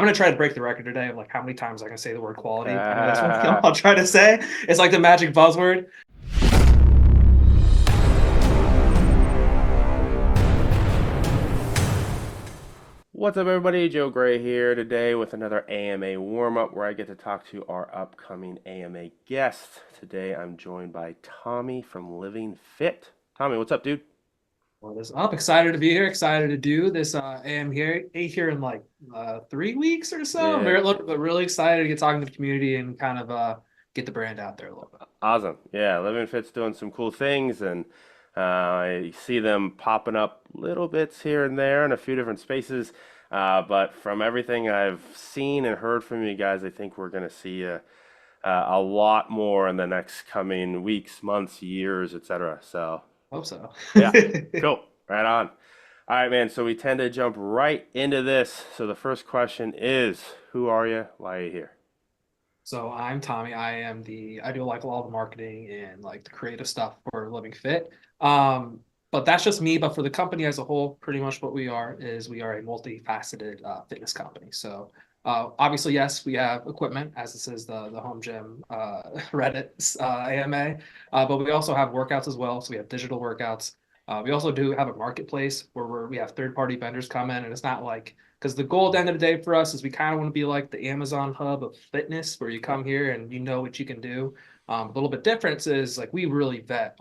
I'm gonna try to break the record today of like how many times I can say the word quality. I know that's one thing Uh, I'll try to say. It's like the magic buzzword. what's up, everybody? Joe Gray here today with another AMA warm-up where I get to talk to our upcoming AMA guest. Today I'm joined by Tommy from Living.Fit. Tommy, what's up, dude? What is up? Excited to be here. Excited to do this. AM here in like 3 weeks or so. I'm Yeah, very but really excited to get talking to the community and kind of get the brand out there a little bit. awesome. Yeah, Living.Fit's doing some cool things, and I see them popping up little bits here and there in a few different spaces. But from everything I've seen and heard from you guys, I think we're going to see a lot more in the next coming weeks, months, years, etc. So, Hope so. yeah, cool. Right on. All right, man. So we tend to jump right into this. So the first question is, who are you? Why are you here? So I'm Tommy. I do like a lot of the marketing and like the creative stuff for Living Fit. But that's just me. But for the company as a whole, pretty much what we are is we are a multifaceted fitness company. So obviously, yes, we have equipment, as this is the home gym Reddit AMA, but we also have workouts as well. So we have digital workouts. We also do have a marketplace where we have third-party vendors come in, and it's not like because the goal at the end of the day for us is we kind of want to be like the Amazon hub of fitness, where you Yeah, come here and you know what you can do. A little bit difference is like we really vet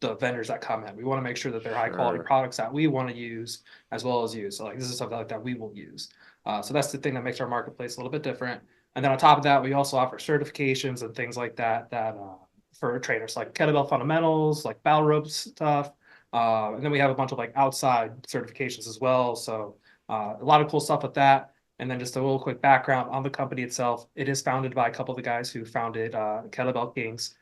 the vendors that come in. We want to make sure that they're high quality sure. products that we want to use as well as use. So like this is something like that we will use. So that's the thing that makes our marketplace a little bit different. And then on top of that, we also offer certifications and things like that for trainers like kettlebell fundamentals, like battle ropes stuff. And then we have a bunch of like outside certifications as well. So a lot of cool stuff with that. And then just a little quick background on the company itself. It is founded by a couple of the guys who founded Kettlebell Kings.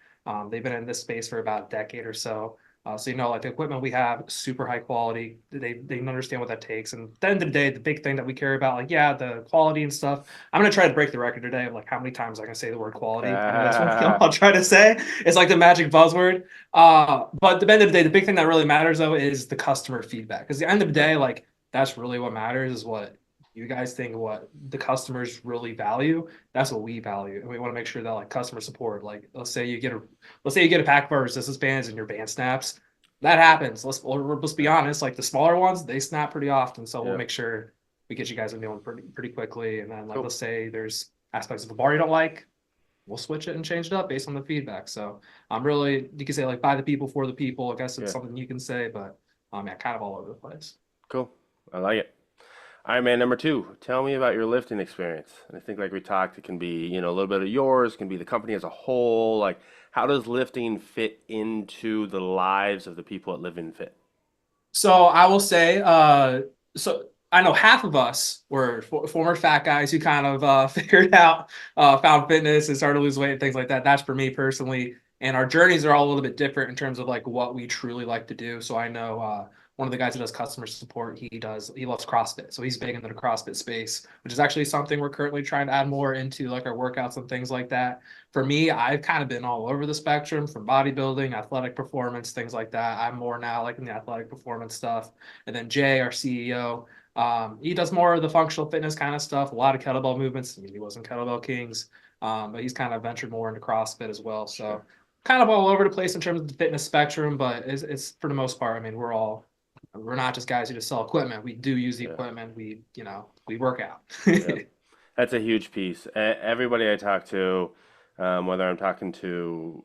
They've been in this space for about a decade or so. So like the equipment we have, super high quality. They understand what that takes. And at the end of the day, the big thing that we care about, like yeah, the quality and stuff. I'm gonna try to break the record today of like how many times I can say the word quality. I know that's one thing I'll try to say. It's like the magic buzzword. But at the end of the day, the big thing that really matters though is the customer feedback. Because at the end of the Sure. day, like that's really what matters is what you guys think what the customers really value. That's what we value. And we want to make sure that like customer support, like let's say you get a pack of our resistance bands and your band snaps. That happens. Let's be Yeah. honest. Like the smaller ones, they snap pretty often. So we'll Yeah. make sure we get you guys a new one pretty quickly. And then like Cool. let's say there's aspects of the bar you don't like, we'll switch it and change it up based on the feedback. So I'm really you can say like by the people for the people. I guess it's Yeah. something you can say, but yeah, kind of all over the place. Cool. I like it. All right, man. Number two, tell me about your lifting experience. And I think, like we talked, it can be, a little bit of yours, can be the company as a whole. Like, how does lifting fit into the lives of the people at Live and Fit? So I will say, so I know half of us were former fat guys who kind of figured out, found fitness and started to lose weight and things like that. That's for me personally. And our journeys are all a little bit different in terms of like what we truly like to do. So I know one of the guys who does customer support, he loves CrossFit. So he's big into the CrossFit space, which is actually something we're currently trying to add more into like our workouts and things like that. For me, I've kind of been all over the spectrum from bodybuilding, athletic performance, things like that. I'm more now like in the athletic performance stuff. And then Jay, our CEO, he does more of the functional fitness kind of stuff, a lot of kettlebell movements. I mean, he was in Kettlebell Kings, but he's kind of ventured more into CrossFit as well. Sure. So kind of all over the place in terms of the fitness spectrum, but it's for the most part, I mean, we're not just guys who just sell equipment. We do use the Yeah. equipment. We work out. Yeah. That's a huge piece. Everybody I talk to, whether I'm talking to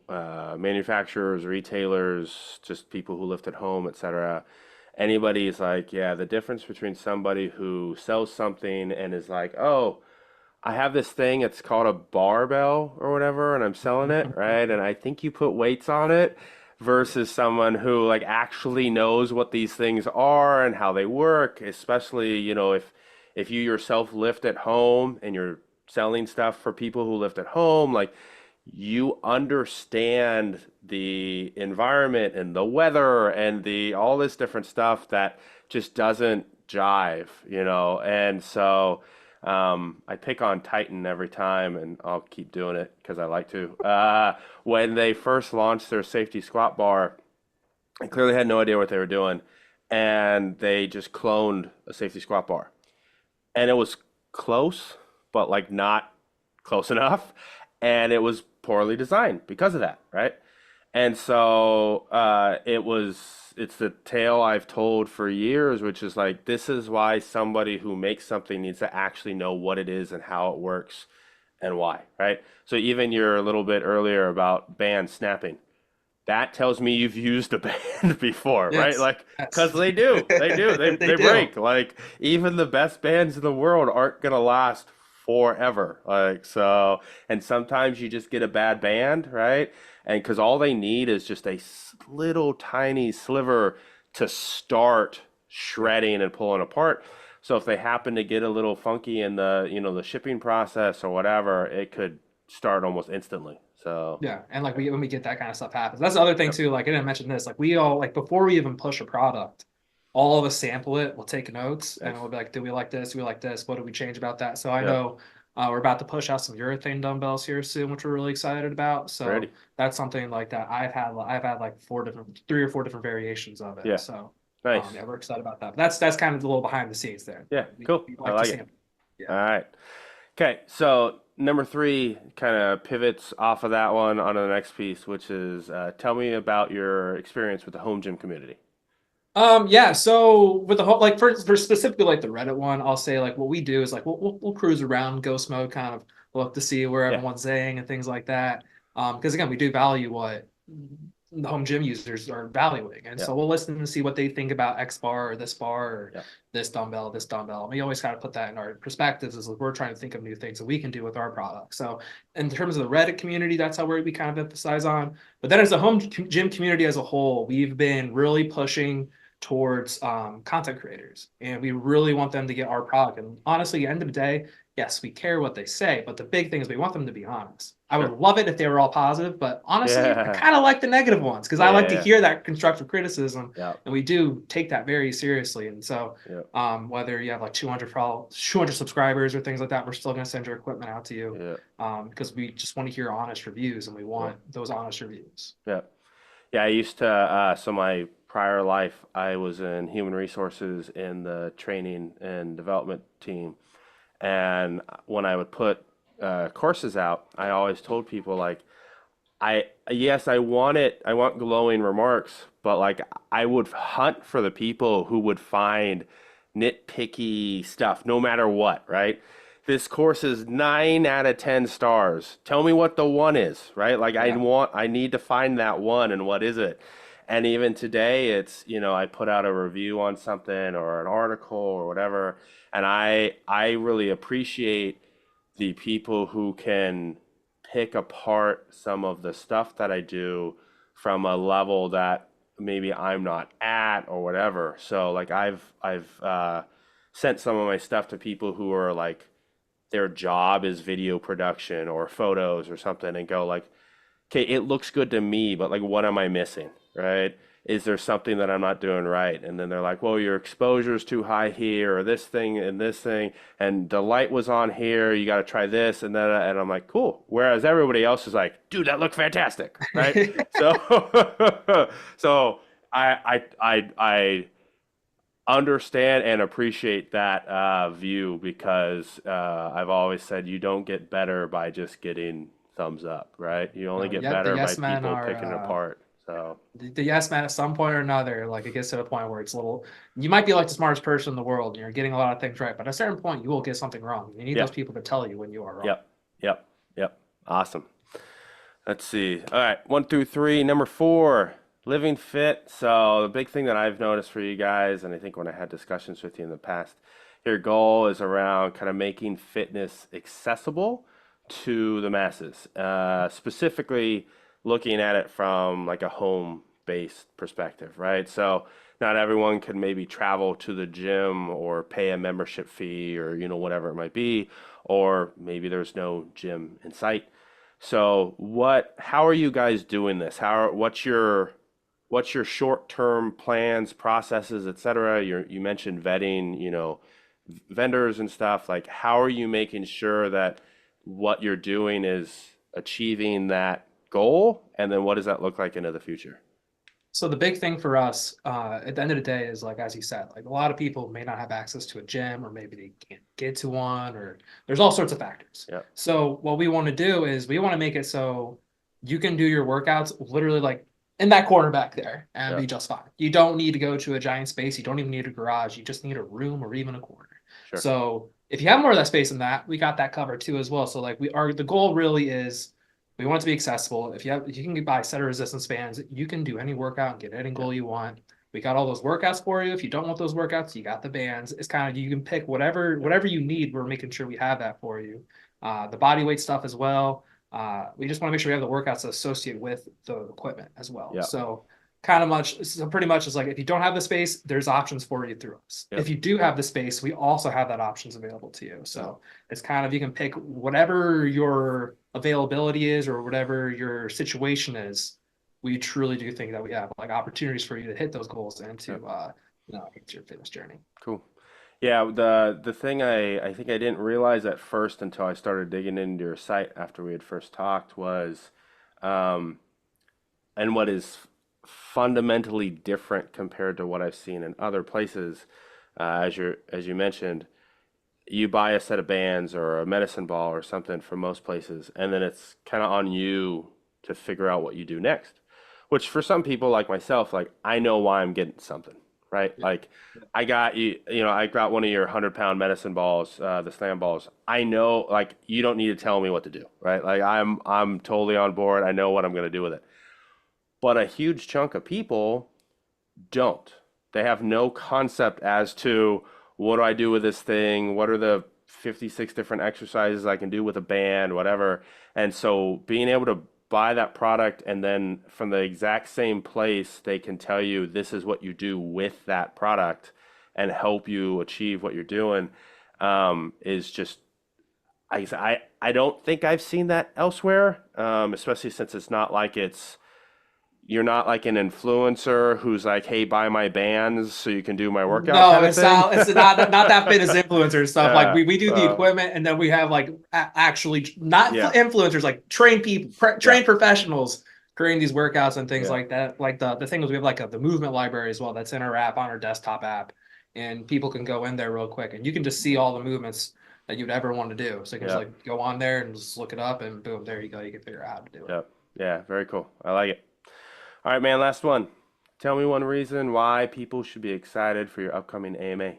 manufacturers, retailers, just people who lift at home, etc., anybody's like, yeah, the difference between somebody who sells something and is like, oh, I have this thing, it's called a barbell or whatever, and I'm selling it, right? And I think you put weights on it versus someone who like actually knows what these things are and how they work, especially, if you yourself lift at home and you're selling stuff for people who lift at home, like you understand the environment and the weather and the all this different stuff that just doesn't jive, And so I pick on Titan every time, and I'll keep doing it because I like to. When they first launched their safety squat bar, I clearly had no idea what they were doing, and they just cloned a safety squat bar, and it was close, but like not close enough, and it was poorly designed because of that, right? And so it's the tale I've told for years, which is like, this is why somebody who makes something needs to actually know what it is and how it works and why, right? So even your little bit earlier about band snapping, that tells me you've used a band before, right? Yes. Like, Yes. because they do, They they do. break. Like, even the best bands in the world aren't gonna last forever. Like, so, and sometimes you just get a bad band, right? And because all they need is just a little tiny sliver to start shredding and pulling apart. So if they happen to get a little funky in the shipping process or whatever, it could start almost instantly. So, Yeah, and like when we get that kind of stuff happens, that's the other thing yep, too. Like I didn't mention this, like we all like before we even push a product, all of us sample it. We'll take notes and nice. we'll be like, do we like this? Do we like this? What do we change about that? So I Yep, know we're about to push out some urethane dumbbells here soon, which we're really excited about. ready. So that's something like that. I've had like three or four different variations of it. Yeah, So nice. yeah, we're excited about that. But that's kind of the little behind the scenes there. Yeah, We, cool. we I like to like it. sample. Yeah. All right. Okay, so number three kind of pivots off of that one onto the next piece, which is tell me about your experience with the home gym community. Yeah, so with the whole like for specifically like the Reddit one, I'll say like what we do is like we'll cruise around ghost mode, kind of look to see where Yeah, everyone's saying and things like that. Because again, we do value what the home gym users are valuing, and yeah, so we'll listen to see what they think about X bar or this bar or yeah, this dumbbell, this dumbbell. We always got to put that in our perspectives as we're trying to think of new things that we can do with our product. So in terms of the Reddit community, that's how we kind of emphasize on. But then as a home gym community as a whole, we've been really pushing towards content creators, and we really want them to get our product. And honestly, at the end of the day, yes, we care what they say, but the big thing is we want them to be honest. I would sure. love it if they were all positive, but honestly, I Yeah, kind of like the negative ones because I like to yeah, hear that constructive criticism, yeah, and we do take that very seriously. And so, yeah, whether you have like 200 subscribers or things like that, we're still going to send your equipment out to you yeah, because we just want to hear honest reviews, and we yeah, want those honest reviews. yeah. Yeah, I used to, so my prior life, I was in human resources in the training and development team. And when I would put courses out, I always told people like, yes, I want glowing remarks, but like I would hunt for the people who would find nitpicky stuff no matter what, right? This course is 9 out of 10 stars. Tell me what the one is, right? Like Yeah. I need to find that one and what is it? And even today, I put out a review on something or an article or whatever, and I really appreciate the people who can pick apart some of the stuff that I do from a level that maybe I'm not at or whatever. So like I've sent some of my stuff to people who are like their job is video production or photos or something and go like, okay, it looks good to me, but like, what am I missing, right? Is there something that I'm not doing right? And then they're like, well, your exposure is too high here, or this thing, and the light was on here. You got to try this and that. And I'm like, cool. Whereas everybody else is like, dude, that looked fantastic, right? So, so I understand and appreciate that view because I've always said you don't get better by just getting thumbs up, right? You only No, get yet the better by yes men people are picking it apart. So, the yes man at some point or another. Like it gets to the point where it's a little. You might be like the smartest person in the world, and you're getting a lot of things right, but at a certain point, you will get something wrong. You need yeah, those people to tell you when you are wrong. yep, yep, yep. Awesome. Let's see. All right, 1 through 3. Number 4, living fit. So the big thing that I've noticed for you guys, and I think when I had discussions with you in the past, your goal is around kind of making fitness accessible to the masses, specifically looking at it from like a home-based perspective, right? So not everyone can maybe travel to the gym or pay a membership fee or whatever it might be, or maybe there's no gym in sight. So how are you guys doing this? What's your short-term plans, processes, et cetera? You mentioned vetting, vendors and stuff. Like, how are you making sure that what you're doing is achieving that goal? And then what does that look like into the future? So the big thing for us, at the end of the day is like, as you said, like a lot of people may not have access to a gym or maybe they can't get to one or there's all sorts of factors. Yep. So what we want to do is we want to make it so you can do your workouts literally like in that corner back there and be Yep. just fine. You don't need to go to a giant space. You don't even need a garage. You just need a room or even a corner. Sure. So if you have more of that space than that, we got that covered too as well. So like the goal really is we want it to be accessible. If you can buy set of resistance bands, you can do any workout and get any Yep. goal you want. We got all those workouts for you. If you don't want those workouts, you got the bands. It's kind of you can pick Yep. whatever you need. We're making sure we have that for you. The body weight stuff as well. We just want to make sure we have the workouts associated with the equipment as well. Yep. So kind of much so pretty much is like if you don't have the space, there's options for you through us. Yep. If you do have the space, we also have that options available to you. Yep. So it's kind of you can pick whatever your availability is or whatever your situation is. We truly do think that we have like opportunities for you to hit those goals and to Yep. hit your fitness journey. Cool. Yeah, the thing I think I didn't realize at first until I started digging into your site after we had first talked was, um, and what is fundamentally different compared to what I've seen in other places, as you mentioned, you buy a set of bands or a medicine ball or something from most places, and then it's kind of on you to figure out what you do next. Which for some people like myself, like I know why I'm getting something, right? Yeah. Like I got you, I got one of your 100 pound medicine balls, the slam balls. I know, like you don't need to tell me what to do, right? Like I'm totally on board. I know what I'm gonna do with it. But a huge chunk of people don't. They have no concept as to what do I do with this thing? What are the 56 different exercises I can do with a band, whatever. And so being able to buy that product and then from the exact same place, they can tell you this is what you do with that product and help you achieve what you're doing is just I don't think I've seen that elsewhere, especially since it's not like it's you're not like an influencer who's like, "Hey, buy my bands so you can do my workout," No, kind of thing. it's not that fitness influencer stuff. Like Yeah. we do the equipment and then we have like actually not Yeah. influencers, like trained people, Yeah. trained professionals creating these workouts and things Yeah. like that. Like the thing is we have like the movement library as well that's in our app on our desktop app, and people can go in there real quick and you can just see all the movements that you'd ever want to do. So you can just Yeah. like go on there and just look it up and boom, there you go. You can figure out how to do it. Yeah. Yeah. Very cool. I like it. All right, man. Last one. Tell me one reason why people should be excited for your upcoming AMA.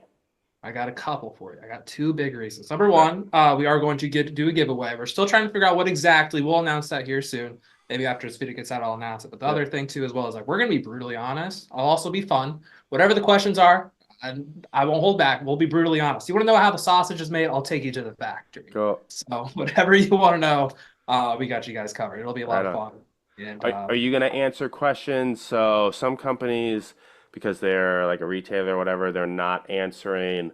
I got a couple for you. I got two big reasons. Number Okay. one, we are going to do a giveaway. We're still trying to figure out what exactly. We'll announce that here soon. Maybe after this video gets out, I'll announce it. But the Yep. other thing too, as well, is like we're gonna be brutally honest. I'll also be fun. Whatever the questions are, I won't hold back. We'll be brutally honest. You want to know how the sausage is made? I'll take you to the factory. Cool. So whatever you want to know, we got you guys covered. It'll be a lot Right of on. fun. And Are you going to answer questions? So some companies, because they're like a retailer or whatever, they're not answering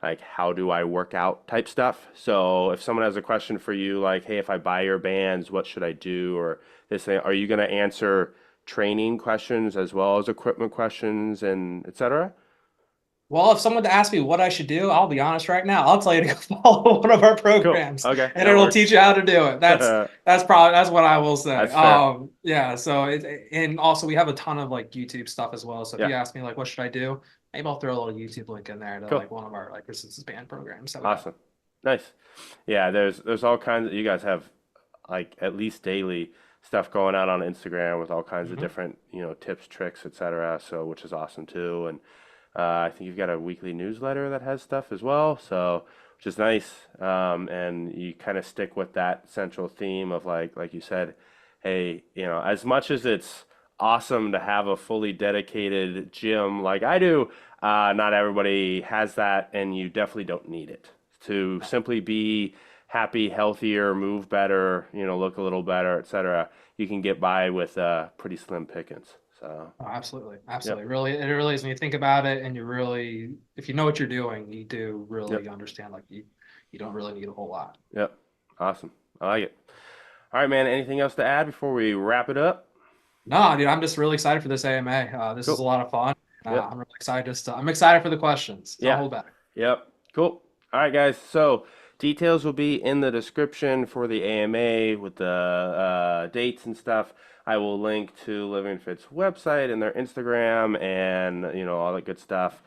like how do I work out type stuff. So if someone has a question for you, like, hey, if I buy your bands, what should I do? Or this thing, are you going to answer training questions as well as equipment questions and etc.? well, if someone asked me what I should do, I'll be honest right now. I'll tell you to go follow one of our Cool. programs, Okay, and that it'll works. teach you how to do it. That's what I will say. That's fair. Yeah. So and also we have a ton of like YouTube stuff as well. So if Yeah. you ask me like what should I do, maybe I'll throw a little YouTube link in there to Cool. like one of our like resistance band programs that we have. Awesome. Nice. Yeah, there's all kinds of, you guys have like at least daily stuff going out on Instagram with all kinds of Mhm. different, tips, tricks, etc. So which is awesome too. And I think you've got a weekly newsletter that has stuff as well. So which is nice. And you kind of stick with that central theme of like you said, hey, as much as it's awesome to have a fully dedicated gym like I do, not everybody has that, and you definitely don't need it to simply be happy, healthier, move better, look a little better, etc. You can get by with pretty slim pickings. So, Oh, absolutely, yep, absolutely. Really, it really is when you think about it, and you really, if you know what you're doing, you do yep, really understand. Like you don't really need a whole lot. yep. Awesome. I like it. All right, man. Anything else to add before we wrap it up? No, dude, I'm just really excited for this AMA. This is a Cool. lot of fun. Yep. I'm really excited. I'm excited for the questions. Don't Yeah. hold back. Yep. Cool. All right, guys. So Details will be in the description for the AMA with the dates and stuff. I will link to Living Fit's website and their Instagram and all that good stuff.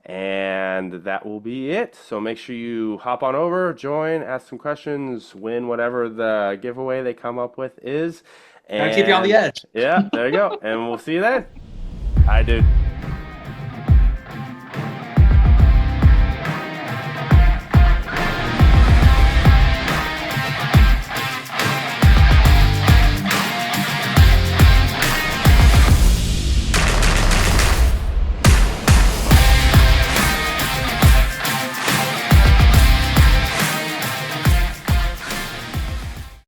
And that will be it. So make sure you hop on over, join, ask some questions, win whatever the giveaway they come up with is. Gotta keep you on the And edge. yeah, there you go. And we'll see you then. Hi, dude.